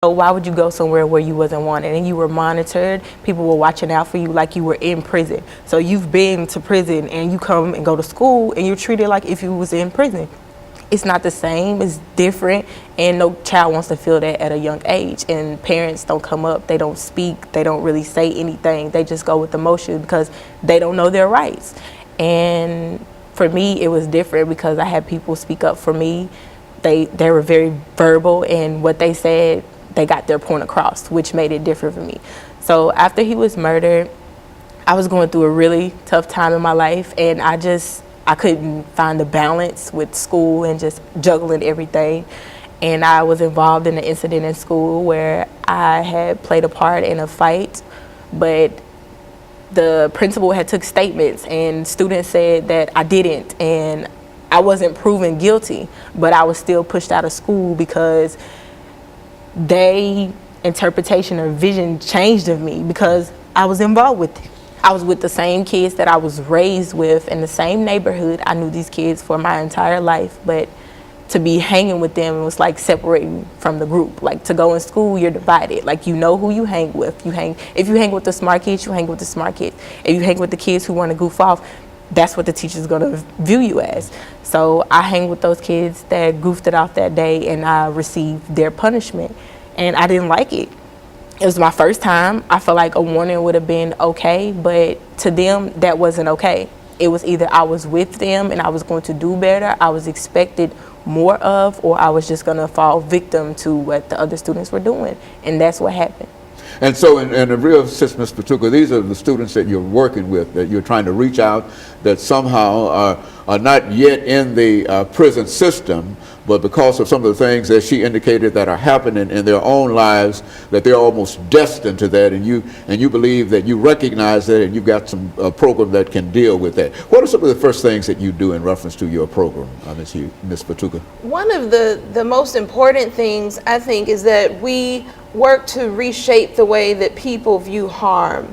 So why would you go somewhere where you wasn't wanted and you were monitored? People were watching out for you like you were in prison. So you've been to prison and you come and go to school and you're treated like if you was in prison. It's not the same, it's different, and no child wants to feel that at a young age. And parents don't come up, they don't speak, they don't really say anything. They just go with emotion because they don't know their rights. And for me, it was different because I had people speak up for me. They were very verbal, and what they said, they got their point across, which made it different for me. So after he was murdered, I was going through a really tough time in my life, and I couldn't find the balance with school and just juggling everything. And I was involved in an incident in school where I had played a part in a fight, but the principal had took statements and students said that I didn't, and I wasn't proven guilty, but I was still pushed out of school because they interpretation or vision changed of me because I was involved with it. I was with the same kids that I was raised with in the same neighborhood. I knew these kids for my entire life, but to be hanging with them was like separating from the group. Like to go in school, you're divided. Like you know who you hang with. If you hang with the smart kids, you hang with the smart kids. If you hang with the kids who want to goof off, that's what the teacher's gonna view you as. So I hang with those kids that goofed it off that day, and I received their punishment, and I didn't like it. It was my first time. I felt like a warning would have been okay, but to them, that wasn't okay. It was either I was with them and I was going to do better, I was expected more of, or I was just gonna fall victim to what the other students were doing, and that's what happened. And so in the real sense, Ms. Fatuga, these are the students that you're working with, that you're trying to reach out, that somehow are not yet in the prison system, but because of some of the things that she indicated that are happening in their own lives, that they're almost destined to that, and you believe that you recognize that, and you've got some program that can deal with that. What are some of the first things that you do in reference to your program, Ms. Fatuga? One of the most important things, I think, is that we work to reshape the way that people view harm.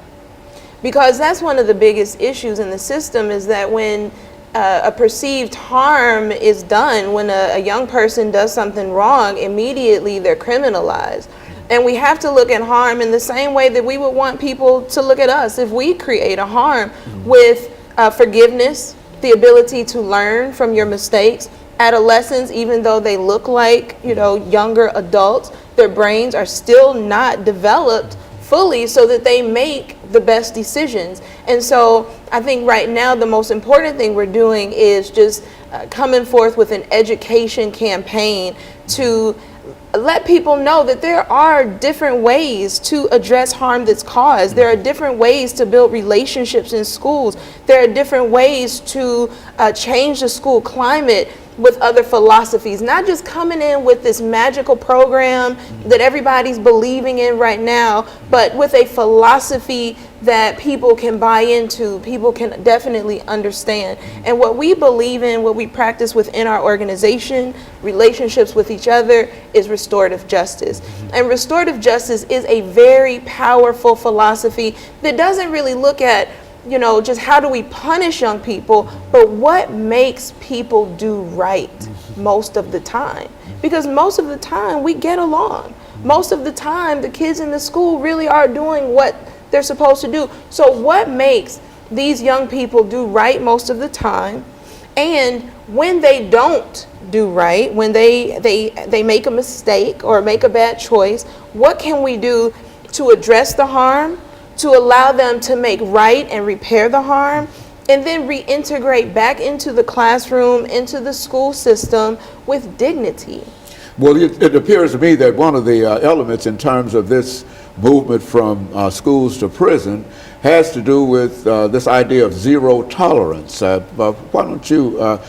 Because that's one of the biggest issues in the system, is that when a perceived harm is done, when a young person does something wrong, immediately they're criminalized. And we have to look at harm in the same way that we would want people to look at us if we create a harm, with forgiveness, the ability to learn from your mistakes. Adolescents, even though they look like, younger adults, their brains are still not developed fully so that they make the best decisions. And so I think right now the most important thing we're doing is just coming forth with an education campaign to let people know that there are different ways to address harm that's caused. There are different ways to build relationships in schools. There are different ways to change the school climate with other philosophies, not just coming in with this magical program that everybody's believing in right now, but with a philosophy that people can buy into, people can definitely understand. And what we believe in, what we practice within our organization, relationships with each other, is restorative justice. And restorative justice is a very powerful philosophy that doesn't really look at just how do we punish young people, but what makes people do right most of the time. Because most of the time we get along. Most of the time the kids in the school really are doing what they're supposed to do. So what makes these young people do right most of the time? And when they don't do right, when they make a mistake or make a bad choice, what can we do to address the harm, to allow them to make right and repair the harm, and then reintegrate back into the classroom, into the school system with dignity? Well, it appears to me that one of the elements in terms of this movement from schools to prison has to do with this idea of zero tolerance. Why don't you,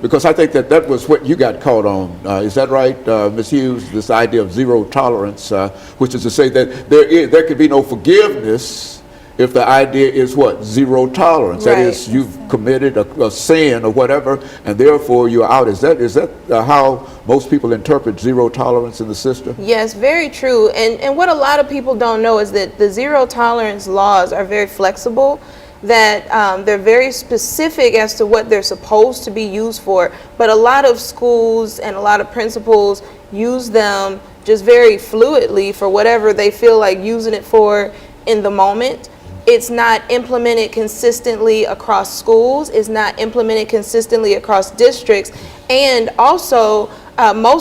because I think that was what you got caught on. Is that right, Ms. Hughes? This idea of zero tolerance, which is to say that there could be no forgiveness if the idea is what? Zero tolerance. Right. That is, you've committed a sin or whatever, and therefore you're out. Is that how most people interpret zero tolerance in the system? Yes, very true. And what a lot of people don't know is that the zero tolerance laws are very flexible, that they're very specific as to what they're supposed to be used for. But a lot of schools and a lot of principals use them just very fluidly for whatever they feel like using it for in the moment. It's not implemented consistently across schools. It's not implemented consistently across districts. And also, most